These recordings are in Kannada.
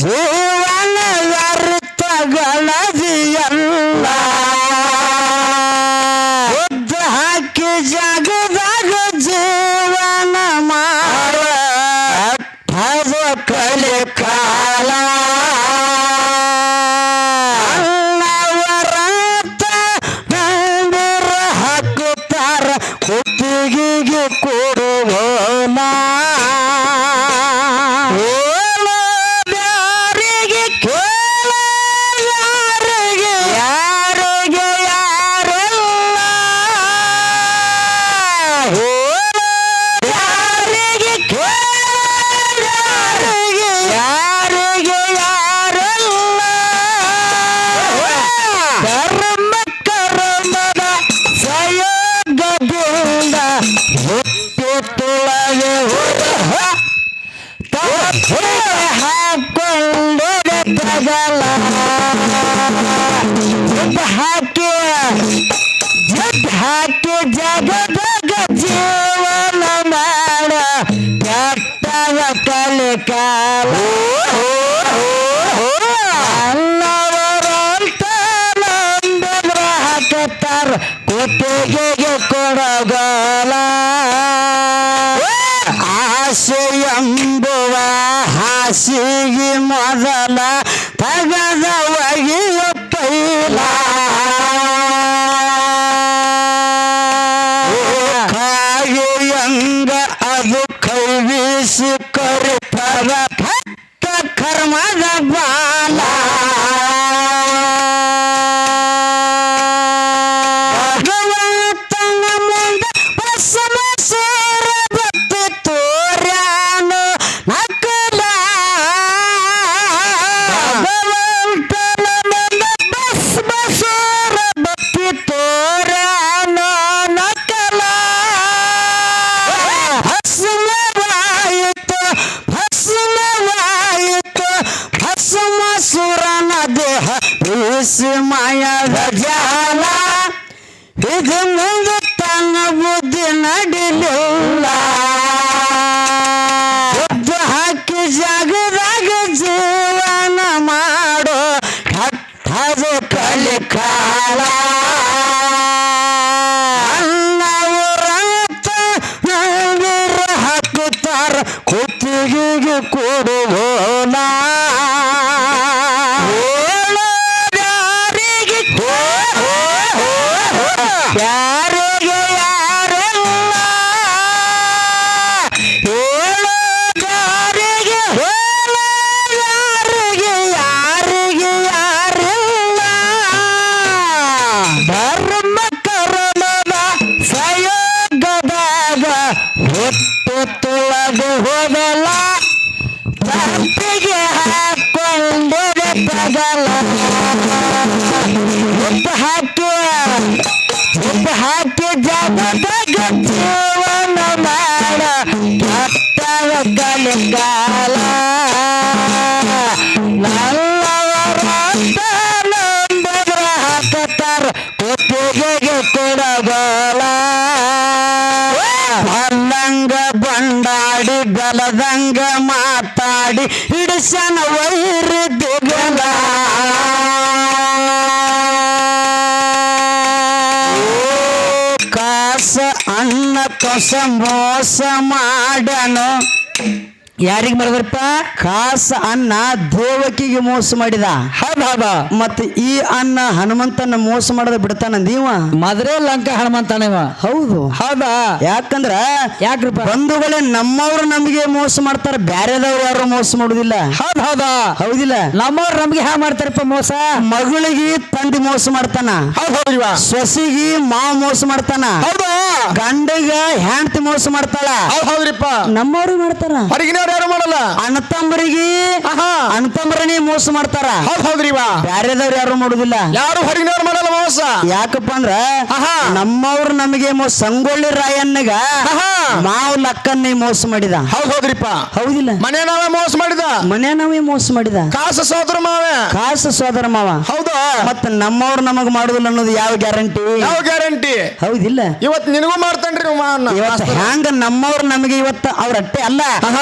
ಜೀವನ ವ್ಯರ್ಥಗಳದಿಯಲ್ಲ ಉದ್ದ ಹಾಕಿ ಜಗದಾಗ ಜೀವನ ಮಾಡ ಕಲೆ ಕಾಲ ಅನ್ನವರಂತ ನಂದಿರ ಹಾಕುತ್ತಾರ ಕುತ್ತಿಗೆಗೆ ಕೊಡುವೋಣ ಹಾಕೊಂಡು ತಗಲ ಹಾಕಿ ಜಗದಾಗ ಜೀವನ ಮಾಡ ಕೆಟ್ಟವ ಕಲೆ ಕಾಲ ಅನ್ನವರಂತ ನಂಬಿದ್ರ ಹಾಕತ್ತಾರ ಕುತ್ತಿಗೆಗೆ ಕೊಡಗಲ ಆಸೆ ಎಂಬುವ ಹಾಸಿಗೆ ಮೊದಲ ತಗದ ಒಗೆಯ ಪೈಲ ಕಾಯುವಂಗ ಅದು ಕೈವೀಸಿ ಕರಿತದ ಭಕ್ತ ಕರ್ಮದ ಬಾಲ ಭಗವಂತನ ಮುಂದೆ ಭಸ್ಮ ಸೇರ ಭಕ್ತಿ ತೋರ್ಯಾನು ನಕಲ ಭಗವಂತನ ಮುಂದೆ ಭಸ್ಮ ಸೇರ ಭಕ್ತಿ ತೋರ್ಯಾನು ನಕಲ ಭಸ್ಮವಾಯಿತು ಭಸ್ಮವಾಯಿತು ಭಸ್ಮಾಸುರನ ದೇಹ ಭೀಷ್ಮಯದ ಜಾಲ ಇದು ಮುಂದೆ ತನ್ನ ಬುದ್ಧಿ ನಡಿಲಿಲ್ಲ ಉದ್ದು ಹಾಕಿ ಜಗದಾಗ ಜೀವನ ಮಾಡೋ ಕಟ್ಟದ ಕಲಿ ಕಾಲ ಅನ್ನವರಂತ ನಂದಿರ ಹಾಕುತ್ತಾರ ಕುತ್ತಿಗೆಗೆ ಕೊಡುವೋಣ ಯಾರಿಗೆ ಯಾರೆಲ್ಲ ಹೇಳೋದಾರಿಗೆ ಹೇಳ ಯಾರಿಗೆ ಯಾರಿಗೆ ಯಾರೆಲ್ಲ ಧರ್ಮ ಕರ್ಮದ ಸಂಯೋಗದಾಗ ಹೊತ್ತು ತೊಳೆದು ಹೋಗಲ್ಲ ತಪ್ಪಿಗೆ ಹಾಕೊಂಡು ತಗಲ ಹಾಕಿ ಜಗದಾಗ ಜೀವನ ಮಾಡ ಕೆಟ್ಟವ ಕಲಿಗಾಲ ನಲ್ಲವರಂತ ನಂಬಿದ್ರ ಹಾಕತ್ತಾರ ಕುತ್ತಿಗೆಗೆ ಕೊಡಗಲ ಬಲ್ಲಂಗ ಬಂಡಾಡಿ ಬಲದಂಗ ಮಾತಾಡಿ ಹಿಡಿಸನ ವೈರಿ ದಿಗಲ ಕಾಸ ಅನ್ನ ಕಸ ಮೋಸ ಮಾಡನು ಯಾರಿಗೆ ಮಾಡಿದ್ರಪ್ಪ ಕಾಸ ಅನ್ನ ದೇವಕಿಗೆ ಮೋಸ ಮಾಡಿದ ಹೌದ ಮತ್ತೆ ಈ ಅನ್ನ ಹನುಮಂತನ ಮೋಸ ಮಾಡದ ಬಿಡ್ತಾನ ನೀವ ಮದ್ರೆ ಲಂಕ ಹನುಮಂತನವ ಹೌದು ಹೌದಾ ಯಾಕಂದ್ರ ಯಾಕ್ರಪ್ಪ ಬಂಧುಗಳೇ ನಮ್ಮವ್ರು ನಮಗೆ ಮೋಸ ಮಾಡ್ತಾರ ಬ್ಯಾರೆದವ್ರು ಯಾರು ಮೋಸ ಮಾಡುದಿಲ್ಲ ಹೌದಾ ಹೌದಿಲ್ಲ ನಮ್ಮವ್ರು ನಮ್ಗೆ ಹ್ಯಾ ಮಾಡ್ತಾರಪ್ಪ ಮೋಸ ಮಗಳಿಗೆ ತಂದೆ ಮೋಸ ಮಾಡ್ತಾನ ಹೌದ್ರಿವ ಸೊಸಿಗಿ ಮಾವ ಮೋಸ ಮಾಡ್ತಾನ ಹೌದಾ ಗಂಡಗ ಹೆಂಡತಿ ಮೋಸ ಮಾಡ್ತಾಳ ಹೌದ್ರಿಪ್ಪ ನಮ್ಮವ್ರು ಮಾಡ್ತಾರ ಹೊರಗಿನವ್ರು ಯಾರು ಮಾಡಲ್ಲ ಅಣ್ಣತಮ್ಮರಿಗೆ ಅಣ್ಣತಮ್ಮರನೇ ಮೋಸ ಮಾಡ್ತಾರ ಹೌದ್ರಿವ ಬ್ಯಾರೆದವ್ರು ಯಾರು ಮಾಡುದಿಲ್ಲ ಯಾರು ಹೊರಗಿನವ್ರು ಮಾಡಲ್ಲ ಮೋಸ ಯಾಕಪ್ಪ ಅಂದ್ರ ನಮ್ಮವ್ರು ನಮಗೆ ಸಂಗೊಳ್ಳಿ ರಾಯಣ್ಣಗ ಮಾವ್ ಲಕ್ಕನ್ನೇ ಮೋಸ ಮಾಡಿದ ಹೌದ್ರಿಪ್ಪ ಹೌದಿಲ್ಲ ಮನೆ ನಾವೇ ಮೋಸ ಮಾಡಿದ ಮನೆ ನಾವೇ ಮೋಸ ಮಾಡಿದ ಕಾಸ ಸೋದರ ಮಾವೇ ಕಾಸ ಸೋದರ ಮಾವ ಹೌದಾ ಮತ್ತ ನಮ್ಮವ್ರು ನಮಗ್ ಮಾಡುದಿಲ್ಲ ಅನ್ನೋದು ಯಾವ ಗ್ಯಾರಂಟಿ ಯಾವ ಗ್ಯಾರಂಟಿ ಹೌದಿಲ್ಲ ಇವತ್ತು ನಿನಗೂ ನಿಮಗೂ ಮಾಡ್ತೇನ್ರಿ ಇವತ್ತು ಹ್ಯಾಂಗ ನಮ್ಮವ್ರು ನಮಗೆ ಇವತ್ತು ಅವ್ರ ಅಟ್ಟೆ ಅಲ್ಲ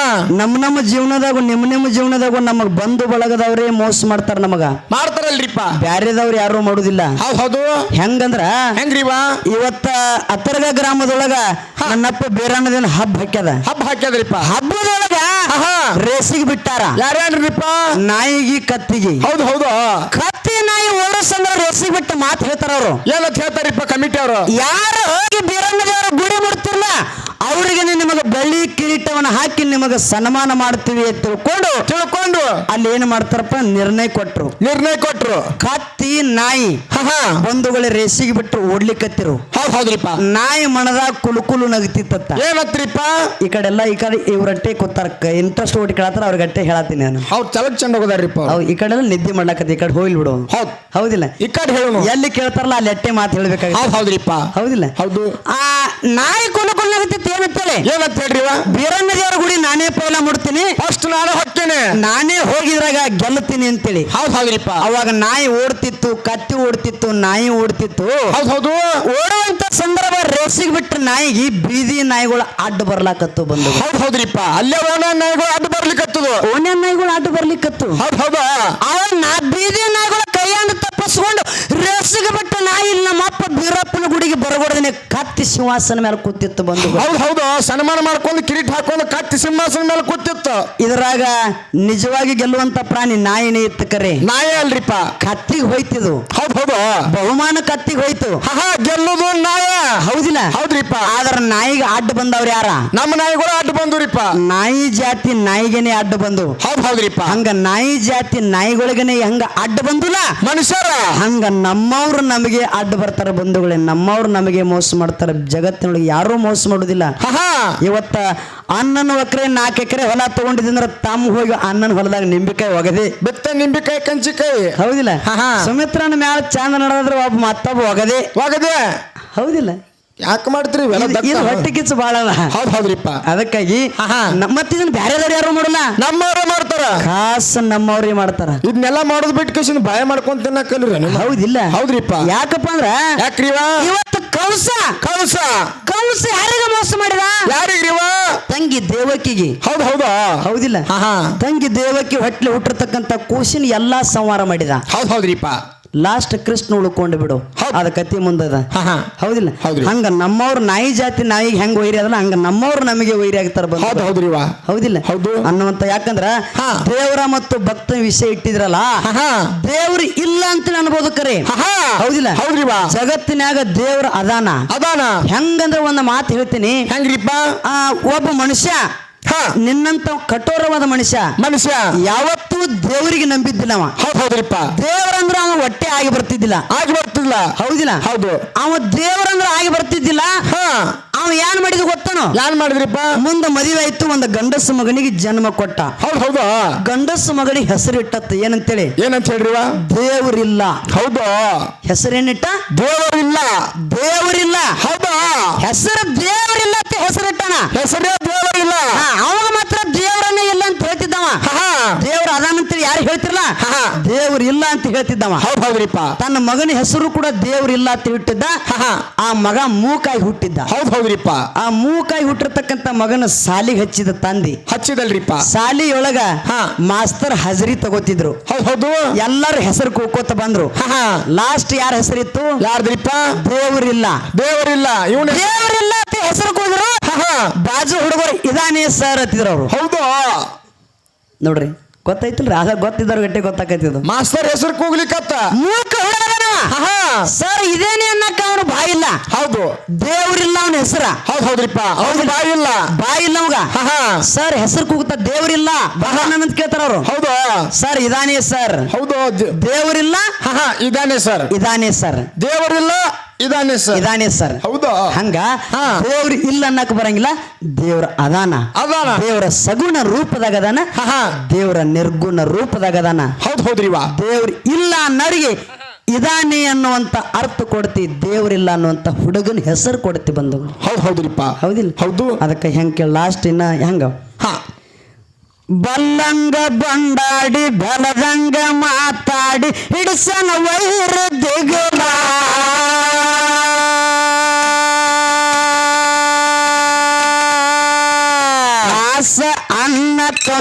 ನಮ್ಮ ಜೀವನದಾಗ ನಿಮ್ಮ ಜೀವನದಾಗ ನಮಗ್ ಬಂಧು ಬಳಗದವ್ರೇ ಮೋಸ ಮಾಡ್ತಾರ ನಮಗ ಮಾಡ್ತಾರಲ್ರಿಪ್ಪ ಬ್ಯಾರೆದವ್ರು ಯಾರು ಮಾಡುದಿಲ್ಲ ಹೌದು ಹೆಂಗಂದ್ರ ಹೆಂಗ್ರಿವಾ ಇವತ್ತ ಅತ್ತರ್ಗ ಗ್ರಾಮದೊಳಗ ನನ್ನಪ್ಪ ಬೇರಣ್ಣದಿನ ಹಬ್ಬ ಹಾಕ್ಯದ್ರಿಪ್ಪ ಹಬ್ಬದೊಳಗ ರೇಸಿಗೆ ಬಿಟ್ಟಾರ ಯಾರ್ಯಾರ್ರಿಪ್ಪ ನಾಯಿಗಿ ಕತ್ತಿಗೆ ಹೌದು ಕತ್ತಿ ನಾಯಿ ಓಡಿಸಂದ್ರ ರೇಸಿಗೆ ಬಿಟ್ಟು ಮಾತು ಹೇಳ್ತಾರ ಅವರು ಏನಂತ ಹೇಳ್ತಾರಿಪ್ಪ ಕಮಿಟಿ ಅವರು ಯಾರು ಹೋಗಿ ಬೀರಣ್ಣದೇವರ ಗುಡಿ ಮುಡ್ತಿರ್ಲ ಅವ್ರಿಗೆ ನಿಮಗೆ ಬೆಳ್ಳಿ ಕಿರೀಟವನ್ನ ಹಾಕಿ ನಿಮಗೆ ಸನ್ಮಾನ ಮಾಡ್ತೀವಿ ಅಂತ ತಿಳ್ಕೊಂಡು ಅಲ್ಲಿ ಏನ್ ಮಾಡ್ತಾರಪ್ಪ ನಿರ್ಣಯ ಕೊಟ್ರು ಕತ್ತಿ ನಾಯಿ ಬಂಧುಗಳ ರೇಸಿಗೆ ಬಿಟ್ಟು ಓಡ್ಲಿಕ್ಕತ್ತಿರು ಹೌದ್ರಿಪ್ಪ ನಾಯಿ ಮನದಾಗ ಕುಲು ನಗತಿತ್ತ ಏನತ್ರಿಪ್ಪ ಈ ಕಡೆ ಇವ್ರಟ್ಟೆ ಕೂತಾರ ಇಂಟ್ರೆಸ್ಟ್ ಓಡಿ ಕೇಳತ್ತಾರ ಅವ್ರ ಗಟ್ಟೆ ಹೇಳತ್ತೀನಿ ನಾನು ಹೌದ್ ಚಲಕ್ ಚಂದ ಹೋಗೋದಾರಿಪ್ಪ ಈ ಕಡೆ ಎಲ್ಲ ನಿದ್ದೆ ಮಾಡ್ಲಕತ್ತಿ ಈ ಕಡೆ ಹೋಗ್ಲಿ ಬಿಡು ಹೌದಿಲ್ಲ ಈ ಕಡೆ ಹೇಳು ಎಲ್ಲಿ ಕೇಳ್ತಾರಲ್ಲ ಅಲ್ಲಿ ಅಟ್ಟೆ ಮಾತು ಹೇಳ್ಬೇಕಾಗ ಹೌದ್ರಿಪ್ಪ ಹೌದಿಲ್ಲ ಹೌದು ಆ ನಾಯಿ ಕುಲು ನಗತಿತ್ತು ಏನಂತೇಳಿ ಹೇಳ್ರಿ ಬೀರಣ್ಣದೇವರ ಗುಡಿ ನಾನೇ ಪೈಲ ಮುಡ್ತೀನಿ ಫಸ್ಟ್ ನಾನು ಹೋಗ್ತೇನೆ ನಾನೇ ಹೋಗಿದ್ರಾಗ ಗೆಲ್ಲುತ್ತೀನಿ ಅಂತೇಳಿ ಹೌದ್ರಿಪ್ಪ ಅವಾಗ ನಾಯಿ ಓಡ್ತಿತ್ತು ಕತ್ತಿ ಓಡ್ತಿತ್ತು ನಾಯಿ ಓಡ್ತಿತ್ತು ಹೌದು ಓಡುವಂತ ಸಂದರ್ಭ ರೇಸಿಗೆ ಬಿಟ್ಟ ನಾಯಿಗೆ ಬೀದಿ ನಾಯಿಗಳು ಅಡ್ಡ ಬರ್ಲಾಕತ್ತು ಬಂದು ಹೌದ್ರಿಪ್ಪ ಅಲ್ಲೇ ಓಣ ನಾಯಿಗಳು ಅಡ್ಡ ಬರ್ಲಿಕ್ಕತ್ತದು ಓಣ್ಯ ನಾಯಿಗಳು ಅಡ್ಡ ಬರ್ಲಿಕ್ಕತ್ತು ಹೌದು ಬೀದಿ ನಾಯಿಗಳ ಕೈಯಿಂದ ತಪ್ಪಿಸ್ಕೊಂಡು ರೇಸಿಗೆ ಬಿಟ್ಟ ನಾಯಿ ಇಲ್ಲಿ ನಮ್ಮಪ್ಪ ಬೀರಪ್ಪನ ಗುಡಿಗೆ ಬರಗೊಡದನೆ ಕತ್ತಿ ಸಿಂಹಾಸನ ಮೇಲೆ ಕೂತಿತ್ತು ಬಂದು ಹೌದು ಸನ್ಮಾನ ಮಾಡ್ಕೊಂಡು ಕಿರೀಟ ಹಾಕೊಂಡು ಕತ್ತಿ ಸಿಂಹಾಸನ ಮೇಲೆ ಕೂತಿತ್ತು ಇದ್ರಾಗ ನಿಜವಾಗಿ ಗೆಲ್ಲುವಂತ ಪ್ರಾಣಿ ನಾಯಿನೇ ಇತ್ತು ಕರೆ ನಾಯಿ ಅಲ್ರಿಪ್ಪ ಕತ್ತಿಗೆ ಹೋಯ್ತಿದು ಹೌದು ಬಹುಮಾನ ಕತ್ತಿಗೆ ಹೋಯ್ತು ಗೆಲ್ಲುದು ನಾಯ ಹೌದಿಲ್ಲ ಹೌದ್ರಿಪ್ಪ ಆದ್ರ ನಾಯಿಗೆ ಅಡ್ಡ ಬಂದವ್ರ ಯಾರ ನಮ್ಮ ನಾಯಿಗಳು ಅಡ್ಡ ಬಂದ್ರಿಪ್ಪ ನಾಯಿ ಜಾತಿ ನಾಯಿಗೆನೆ ಅಡ್ಡ ಬಂದು ಹೌದ್ರಿಪ್ಪ ಹಂಗ ನಾಯಿ ಜಾತಿ ನಾಯಿಗಳಿಗನೆ ಹಂಗ ಅಡ್ಡ ಬಂದಿಲ್ಲ ಮನುಷ್ಯರ ಹಂಗ ನಮ್ಮವ್ರು ನಮಗೆ ಅಡ್ಡ ಬರ್ತಾರ ಬಂಧುಗಳೇ ನಮ್ಮವ್ರು ನಮಗೆ ಮೋಸ ಮಾಡ್ತಾರ ಜಗತ್ತಿನೊಳಗೆ ಯಾರು ಮೋಸ ಮಾಡುದಿಲ್ಲ ಇವತ್ತ ಅಣ್ಣನ ಎಕರೆ 4 ಎಕರೆ ಹೊಲ ತಗೊಂಡಿದ್ರೆ ತಮ್ಮ ಹೋಗಿ ಅಣ್ಣನ ಹೊಲದಾಗ ನಿಂಬಿಕಾಯಿ ಒಗದೆ ಬೆತ್ತ ನಿಂಬಿಕಾಯಿ ಕಂಚಿಕಾಯಿ ಹೌದಿಲ್ಲ ಸುಮಿತ್ರನ ಮ್ಯಾಲ ಚಂದ ನಡೆದ್ರೆ ಒಬ್ಬ ಮತ್ತೊಬ್ಬ ಒಗದೆ ಹೌದಿಲ್ಲ ಯಾಕೆ ಮಾಡ್ತೀರಿ ಹೊಟ್ಟೆ ಕಿಚ್ಚು ಬಾಳ ಹೌದ್ರಿಪ್ಪ ಅದಕ್ಕಾಗಿ ಮತ್ತಿದನ್ನ ಬ್ಯಾರೆದವ್ರು ಯಾರು ಮಾಡಲ್ಲ ನಮ್ಮವ್ರ ಮಾಡ್ತಾರ ಖಾಸ್ ನಮ್ಮವ್ರಿಗೆ ಮಾಡ್ತಾರ ಇದನ್ನೆಲ್ಲ ಮಾಡೋದ್ ಬಿಟ್ಟು ಕಸಿನ ಭಯ ಮಾಡ್ಕೊಂತ ತಿನ್ನಕಲ್ರಿ ಹೌದಿಲ್ಲ ಹೌದ್ರಿಪ್ಪ ಯಾಕಪ್ಪ ಅಂದ್ರ ಇವತ್ತು ಕಂಸ ಯಾರಿಗ ಮೋಸ ಮಾಡಿದ ಯಾರಿಗ್ರಿವ ತಂಗಿ ದೇವಕಿಗೆ ಹೌದಿಲ್ಲ ತಂಗಿ ದೇವಕಿ ಹೊಟ್ಲೆ ಹುಟ್ಟಿರ್ತಕ್ಕಂತ ಕೂಸಿನ ಎಲ್ಲಾ ಸಂಹಾರ ಮಾಡಿದ ಹೌದ್ರಿಪ್ಪ ಲಾಸ್ಟ್ ಕೃಷ್ಣ ಉಳ್ಕೊಂಡು ಬಿಡು ಅದ ಕತಿ ಮುಂದದ ಹೌದಿಲ್ಲ ಹಂಗ ನಮ್ಮವ್ರ ನಾಯಿ ಜಾತಿ ನಾಯಿಗೆ ಹೆಂಗ್ ವೈರಿ ಅದಲ್ಲ ಹಂಗ ನಮ್ಮವ್ರು ನಮಗೆ ವೈರಿ ಆಗ್ತಾರ ಹೌದಿಲ್ಲ ಅನ್ನುವಂತ ಯಾಕಂದ್ರ ದೇವರ ಮತ್ತು ಭಕ್ತ ವಿಷಯ ಇಟ್ಟಿದ್ರಲ್ಲ ದೇವ್ರು ಇಲ್ಲ ಅಂತ ಅನ್ಬೋದು ಕರೆ ಹೌದಿಲ್ಲ ಜಗತ್ತಿನಾಗ ದೇವ್ರ ಅದಾನ ಹೆಂಗಂದ್ರ ಒಂದ್ ಮಾತು ಹೇಳ್ತೀನಿ ಹೆಂಗ್ರಿಪ್ಪ ಒಬ್ಬ ಮನುಷ್ಯ ನಿನ್ನಂತ ಕಠೋರವಾದ ಮನುಷ್ಯ ಯಾವತ್ತೂ ದೇವರಿಗೆ ನಂಬಿದ್ದಿಲ್ಲ ಹೌದ್ರಿಪ್ಪ ದೇವರಂದ್ರ ಅವ ಹೊಟ್ಟೆ ಆಗಿ ಬರ್ತಿದ್ದಿಲ್ಲ ಹೌದಿಲ್ಲ ಅವ ದೇವರಂದ್ರ ಆಗಿ ಬರ್ತಿದ್ದಿಲ್ಲ ಅವ ಏನ್ ಮಾಡಿದ ಗೊತ್ತಾನೋ ಮಾಡಿದ್ರಿಪ್ಪ ಮುಂದ ಮದುವೆ ಆಯ್ತು ಒಂದು ಗಂಡಸ ಮಗನಿಗೆ ಜನ್ಮ ಕೊಟ್ಟ ಗಂಡಸ ಮಗನಿಗೆ ಹೆಸರಿಟ್ಟತ್ತ ಏನಂತ ಹೇಳ್ರಿ ದೇವರಿಲ್ಲ ಹೆಸರೇನಿಟ್ಟ ದೇವರಿಲ್ಲ ಹೆಸರು ದೇವರಿಲ್ಲ ಅಂತ ಹೆಸರಿಟ್ಟಣ ದೇವರಿಲ್ಲ ಅವಾಗ ಮಾತ್ರ ದೇವರನ್ನ ಇಲ್ಲ ಅಂತ ಹೇಳ್ತಿದ್ದವ ದೇವ್ರ ಅದಾನಂತೇಳಿ ಯಾರು ಹೇಳ್ತಿರಲ್ಲ ದೇವ್ರ ಇಲ್ಲ ಅಂತ ಹೇಳ್ತಿದ್ದವ ತನ್ನ ಮಗನ ಹೆಸರು ಕೂಡ ದೇವ್ರಿಲ್ಲ ಅಂತ ಇಟ್ಟಿದ್ದ ಆ ಮಗ ಮೂಕಾಯಿ ಹುಟ್ಟಿದ್ದ ಆ ಮೂಕಾಯಿ ಹುಟ್ಟಿರ್ತಕ್ಕಂತ ಮಗನ ಸಾಲಿಗೆ ಹಚ್ಚಿದ ತಂದಿ ಹಚ್ಚಿದಲ್ರಿಪ್ಪ ಸಾಲಿಯೊಳಗ ಮಾಸ್ತರ್ ಹಜರಿ ತಗೋತಿದ್ರು ಎಲ್ಲಾರು ಹೆಸರು ಕೂಕೋತ ಬಂದ್ರು ಲಾಸ್ಟ್ ಯಾರ ಹೆಸರಿತ್ತು ಯಾರ್ದ್ರಿಪ್ಪ ದೇವರಿಲ್ಲ ದೇವರಿಲ್ಲ ಅಂತ ಹೆಸರು ಕೂದ್ರು ಬಾಜು ಹುಡುಗರು ಇದಾನೆ ಸರ್ ಹತ್ತಿದ್ರು ಅವರು ನೋಡ್ರಿ ಗೊತ್ತೈತಿಲ್ರಿ ಆಗ ಗೊತ್ತಿದ್ದವ್ರ ಗಟ್ಟೆ ಗೊತ್ತಾಕೈತಿದ್ದು ಮಾಸ್ತರ್ ಹೆಸರು ಕೂಗ್ಲಿಕ್ಕತ್ತ ಮೂಕ ಸರ್ ಇದೇನೆ ಅನ್ನಕ್ಕ ಅವನು ಬಾಯಿಲ್ಲ ದೇವ್ರಿಲ್ಲ ಅವನ ಹೆಸರ ಹೌದ್ರಿಪ್ಪ ಅವ್ನು ಬಾಯಿಲ್ಲ ಅವಾಗ ಸರ್ ಹೆಸರು ಕೂಗುತ್ತ ದೇವ್ರಿಲ್ಲ ಅಂತ ಕೇಳ್ತಾರ ಅವರು ಸರ್ ಇದಾನೆ ಸರ್ ದೇವ್ರಿಲ್ಲ ಇದಾನೆ ಸರ್ ದೇವರಿಲ್ಲ ಇದಾನೆ ಸರ್ ಹಂಗ ದೇವ್ರ ಇಲ್ಲ ಅನ್ನಕ್ ಬರಂಗಿಲ್ಲ ದೇವ್ರ ಅದಾನ ದೇವ್ರ ಸಗುಣ ರೂಪದಾಗ ಅದಾನ ದೇವ್ರ ನಿರ್ಗುಣ ರೂಪದಾಗ ಅದಾನ ದೇವ್ರ ಇಲ್ಲ ಅನ್ನೋರಿಗೆ ಇದಾನೆ ಅನ್ನುವಂತ ಅರ್ಥ ಕೊಡ್ತಿ ದೇವ್ರಿಲ್ಲ ಅನ್ನುವಂತ ಹುಡುಗನ ಹೆಸರು ಕೊಡ್ತಿ ಬಂದು ಹೌದಿಲ್ಲ ಅದಕ್ಕೆ ಹೆಂಗ ಲಾಸ್ಟ್ ಇನ್ನ ಹೆಂಗ ಬಲ್ಲಂಗ ಬಂಡಾಡಿ ಬಲದಂಗ ಮಾತಾಡಿ ಹಿಡಿಸನ ವೈರ ದಿಗುಲ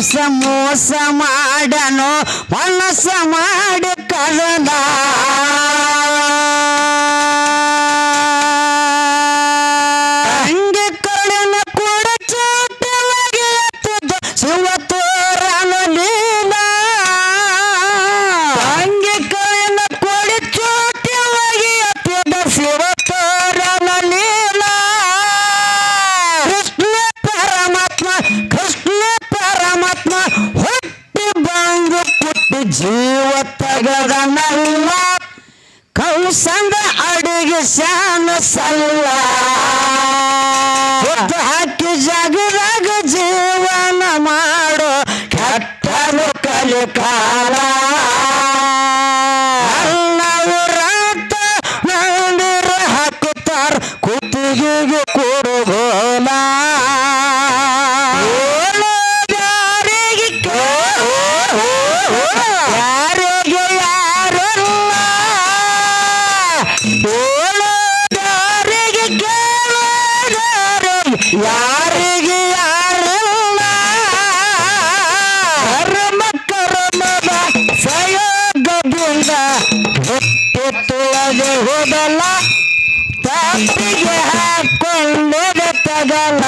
ತೊಸ ಮೋಸ ಮಾಡನು ಮನಸ್ಸ ಮಾಡಿ ಕಳೆದ ಹಂಗೆ ಕಳಿನ ಕೂಡ ಚೋಟವಾಗಿ ಎತ್ತಿದ್ದ ಶಿವ ತೋರನು ಲೀಲ ಹಂಗೆ ಕಳಿನ ಕೂಡ ಚೋಟವಾಗಿ ಎತ್ತಿದ್ದ ಶಿವ ತೋರನು ಲೀಲ ಕೃಷ್ಣ ಪರಮಾತ್ಮ ಹುಟ್ಟಿ ಬಂದು ಪುಟ್ಟಿ ಜೀವ ತಗದನಲ್ಲ ಕೌಸಂದ ಅಡಿಗೆ ಶಾನ ಸಲ್ಲ ಹುಟ್ಟು ಹಾಕಿ ಜಗದಾಗ ಜೀವನ ಮಾಡೋ ಕೆಟ್ಟರು ಕಲಿಕಾಲ ಅಲ್ಲವರಂತ ನಂದಿರ ಹಾಕುತ್ತಾರ ಕುತ್ತಿಗೆಗೆ ಕೊಡುಗೋಲ ಯಾರಿಗೆ ಯಾರಲ್ಲ ಓಲೋದಾರಿಗೆ ಕೇಳೋದಾರಿಗೆ ಯಾರಿಗೆ ಯಾರಲ್ಲ ಕರ್ಮದ ಸಂಯೋಗದಿಂದ ಹುಟ್ಟಿ ತುಳದೆ ಹೋದಲ್ಲ ತಪ್ಪಿಗೆ ಹಾಕೊಂಡೆ ತಗಲ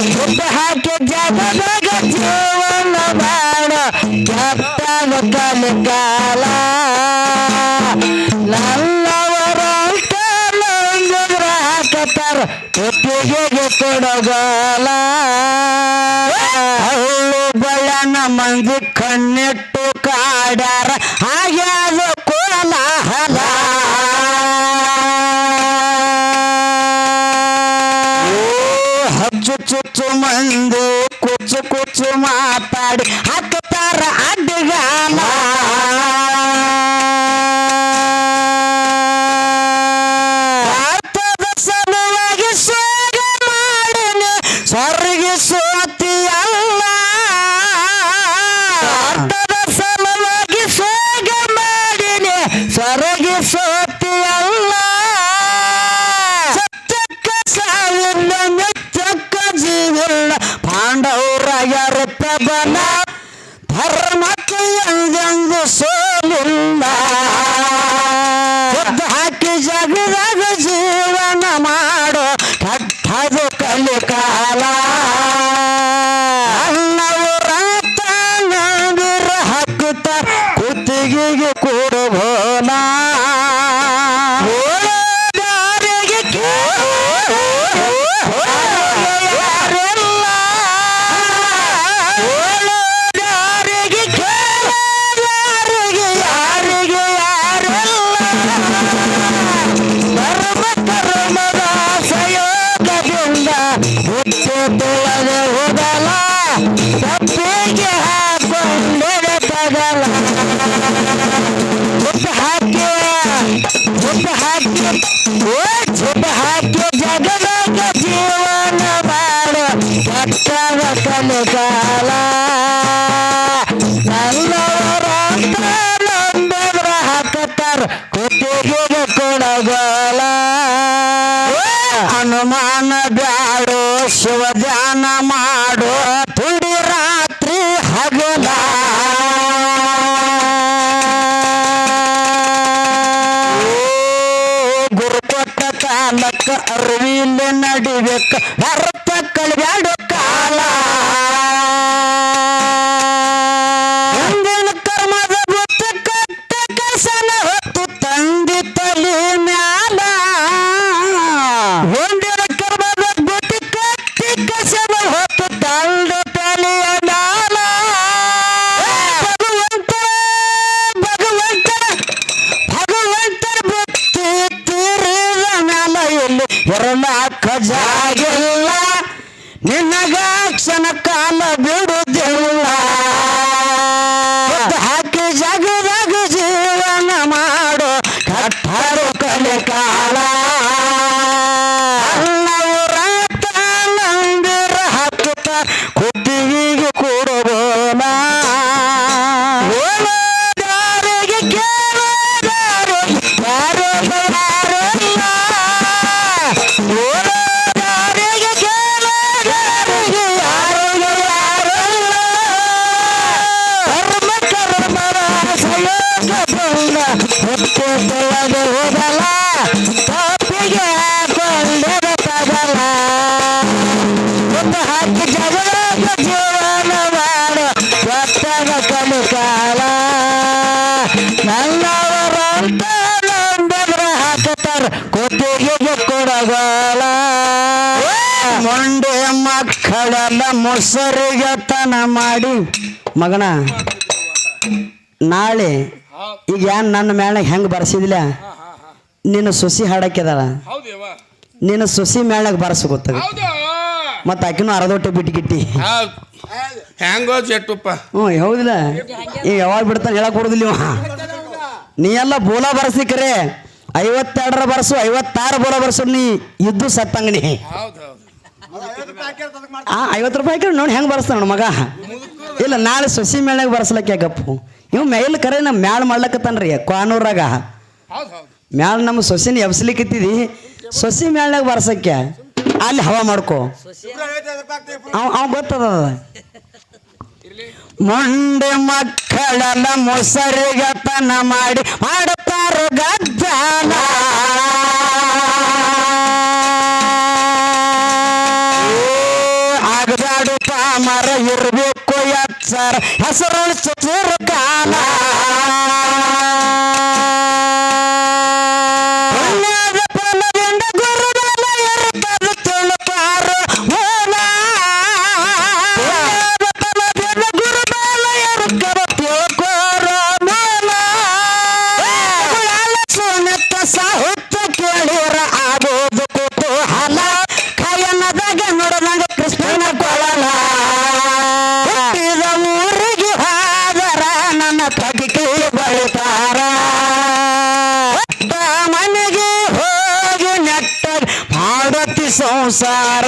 ಹುಟ್ಟು ಹಾಕಿ ಜಗದಾಗ ಜೀವನ ಮಾಡ ಕೆಟ್ಟಾಗ ಕಲಿಕಾಲ ನನ್ನವರಂತ ನಂದಿದ್ರ ಹಾಕತ್ತಾರ ಒಪ್ಪಿಗೆಗೆ ಕೊಡಗಲ ಹಳ್ಳು ಬಳ್ಳನ ಮಂದಿ ಕಣ್ಣಿಟ್ಟು ಕಾಡ್ಯಾರ ಹಾಗೆ ಅದು ಕೋಲಾಹಲ ಹಚ್ಚು ಚುಚ್ಚು ಮಂದಿ ಕುಚ್ಚು ಕುಚ್ಚು ಮಾತಾಡಿ ಹಾಕ್ತಾರ ಅಡ್ಡಗಾಲ ಭಾರತದ ಸಲುವಾಗಿ ಸೋಗ ಮಾಡಿನಿ ಸ್ವರ್ಗಿ ಸೋತಿ ಅಲ್ಲ ಭಾರತದ ಸಲುವಾಗಿ ಸೋಗ ಮಾಡಿನಿ ಸ್ವರ್ಗಿ ಸೋತಿ ಅಲ್ಲ ಸತ್ಯಕ್ಕ ಸಾವಿಲ್ಲ ಮೆಚ್ಚಕ್ಕ ಜೀವಿಲ್ಲ ಪಾಂಡವರ ಪ್ರಬಲ ಧರ್ಮಕ್ಕೆ ಎಂದೆಂದು ಸೋಲಿಲ್ಲ ಹುಟ್ಟು ಹಾಕಿ ಜಗದಾಗ ಜೀವನ ಮಾಡೋ ಕಟ್ಟದು ಕಲಿಕಾಲ ಅನ್ನವರ ನಂದಿರ ಹಾಕುತ್ತ ಕುತ್ತಿಗೆಗೆ ಕೊಡುಗೋಲ ಓಲೋದಾರಿಗೆ ಯಾರಲ್ಲ ಓಲೋದಾರಿಗೆ ಕೇಳೋದಾರಿಗೆ ಯಾರಿಗೆ ಯಾರಲ್ಲ ಕರ್ಮದ ಸಂಯೋಗದಿಂದ ಹುಟ್ಟು ತುಳದೆ ಹೋದಲ್ಲ ತಪ್ಪಿಗೆ ಹಾಕೊಂಡೆ ತಗಲ ಹುಟ್ಟು ಹಾಕಿ ಜಗದಾಗ ಜೀವನ ಮಾಡ ಕೆಟ್ಟದ ಕಲಿಕಾಲ ನನ್ನವರ ನಂಬಿದ್ರ ಹಾಕತ್ತಾರ ಕುತ್ತಿಗೆಗೆ ಕೊಡಗಲ ಅನುಮಾನ ಬ್ಯಾಡೋ ಶಿವ ಧ್ಯಾನ ಮಾಡೋ ತುಡಿ ರಾತ್ರಿ ಹಗಲ ಗುರು ಕೊಟ್ಟ ಕಾಲಕ್ಕ ಅರಿವಿಲ್ಲ ನಡಿಬೇಕ ವ್ಯರ್ಥ ಕಳ್ಬ್ಯಾಡೋ ಕಾಲ ಹಿಂದಿನ ಕರ್ಮದ ಬುತ್ತ ಕಟ್ಟ ಕಸನ ಹೊತ್ತು ತಂದಿ ತಲೆ ಮ್ಯಾಲ ಹಿಂದಿನ ಕರ್ಮದ ಬುತ್ತ ಕಟ್ಟಿ ಕಸನ ಹೊತ್ತು ತಂದ ತಲೆಯ ಮ್ಯಾಲ ಭಗವಂತರ ಬುತ್ತಿ ತೀರಿದ ಮ್ಯಾಲ ಎಲ್ಲಿ ಎರಡಾಕ ಜಾಗಿಲ್ಲ ನಿನಗ ಕ್ಷಣ ಕಾಲ ಬಿಡುವುದಿಲ್ಲ ಹುಟ್ಟು ಹಾಕಿ ಜಗದಾಗ ಜೀವನ ಮಾಡೋ ಕಟ್ಟರು ಕಲಿಕಾಲ ಅನ್ನವರ ನಂದಿರ ಹಾಕುತ್ತ ಕುತ್ತಿಗೆಗೆ ಕೊಡುಗೋಲ ಓಲೋದಾರಿಗೆ ಕೇಳೋದಾರಿಗೆ ಯಾರಲ್ಲ ಓಲೋದಾರಿಗೆ ಕೇಳೋದಾರಿಗೆ ಯಾರಿಗೆ ಯಾರು ಹೊತ್ತೆ ತೊಳೆದು ಹೋದಲ್ಲ ತಪ್ಪಿಗೆ ಕೊಂಡೆದ ತಗಲ ಹಾಕಿ ಜಗಳ ಜೀವನ ಮಾಡ ಒತ್ತದ ಕಲು ಕಾಲ ನನ್ನವರಂತ ನಂಬದ್ರ ಹಾಕತಾರ ಕೊತ್ತಿಗೆ ಕೊಡಗಾಲ ಮೊಂಡೆ ಮಕ್ಕಳೆಲ್ಲ ಮೊಸರಿಗೆ ತನ ಮಾಡಿ ಮಗನ ನಾಳೆ ಈಗ ಏನ್ ನನ್ನ ಮೇಳ ಹೆಂಗ್ ಬರ್ಸಿದಿಲ್ಲ ನಿನ್ನ ಸೊಸಿ ಹಾಡಕ್ಕಿದಾಳ ನಿನ್ನ ಸೊಸಿ ಮೇಳಾಗ ಬರ್ಸ ಗೊತ್ತಾಗ ಮತ್ತ ಆಕಿನೂ ಅರ್ಧೊಟ್ಟೆ ಬಿಟ್ಕಿಟ್ಟಿ ಹೆಂಗೋ ಜೆಟ್ಟುಪ್ಪ ಹೌದಿಲ್ಲ ಈ ಯಾವಾಗ ಬಿಡ್ತಾನೆ ಹೇಳಕ್ ಕೊಡುದಿಲ್ಲ ಇವ ನೀ ಎಲ್ಲ ಬೋಲ ಬರ್ಸಿಕರೆ 52 ಬರ್ಸು 56 ಬೋಲ ಬರ್ಸು ನೀ ಇದ್ದು ಸತ್ತಂಗ ನೀ 50 ರೂಪಾಯಿ ನೋಡಿ ಹೆಂಗ್ ಬರ್ಸ್ತಾನ ಮಗ ಇಲ್ಲ ನಾಳೆ ಸೊಸಿ ಮೇಳಾಗ ಬರ್ಸ್ಲಕ್ಕೆ ಗಪ್ಪು ಇವ್ ಮೇಲ್ ಕರೆ ನಮ್ಮ ಮ್ಯಾಳ ಮಾಡ್ಲಕತ್ತಾನ್ರಿ ಕ್ವಾನೂರಾಗ ಮ್ಯಾಲ ನಮ್ಮ ಸೊಸಿನ ಎಬ್ಸ್ಲಿಕ್ಕತ್ತಿದಿ ಸೊಸಿ ಮೇಳಾಗ ಬರ್ಸಕ್ಕೆ ಅಲ್ಲಿ ಹವಾ ಮಾಡ್ಕೋ ಅವ್ ಗೊತ್ತದ ಮೊಂಡೆ ಮಕ್ಕಳೆಲ್ಲ ಮೊಸರಿಗೆ ತನ ಮಾಡಿ ಮಾಡುತ್ತಾರ ಗಜ್ಜಾನ ಆಗದಾಡು ಪಾಮರ ಇರ್ಬೇಕು ಎಚ್ಚರ ಹೆಸರು ಚುರುಕಾಲ ಫಲದಿಂದ ಗುರುಗಳ ಇರುತ್ತದೆ ತುಳುಕಾರು ಓಲ ಫಲದಿಂದ ಗುರುಗಳ ಇರುತ್ತದೆ ತಿಳ್ಕೋರ ಮೂಲ ಸುನತ್ತ ಸಾಹಿತ್ಯ ಕೇಳಿರ ಆಗೋದು ಕುತೂಹಲ ಕಯನದಾಗ ನೋಡದಂಗ ಕೃಷ್ಣನ ಕೊಳಲ ಹುಟ್ಟಿದ ಊರಿಗೆ ಹಾದರ ನನ್ನ ತಗಿಕೆ ಬಳಿತಾರ ಮನೆಗೆ ಹೋಗಿ ನೆಟ್ಟ ಮಾಡತಿ ಸಂಸಾರ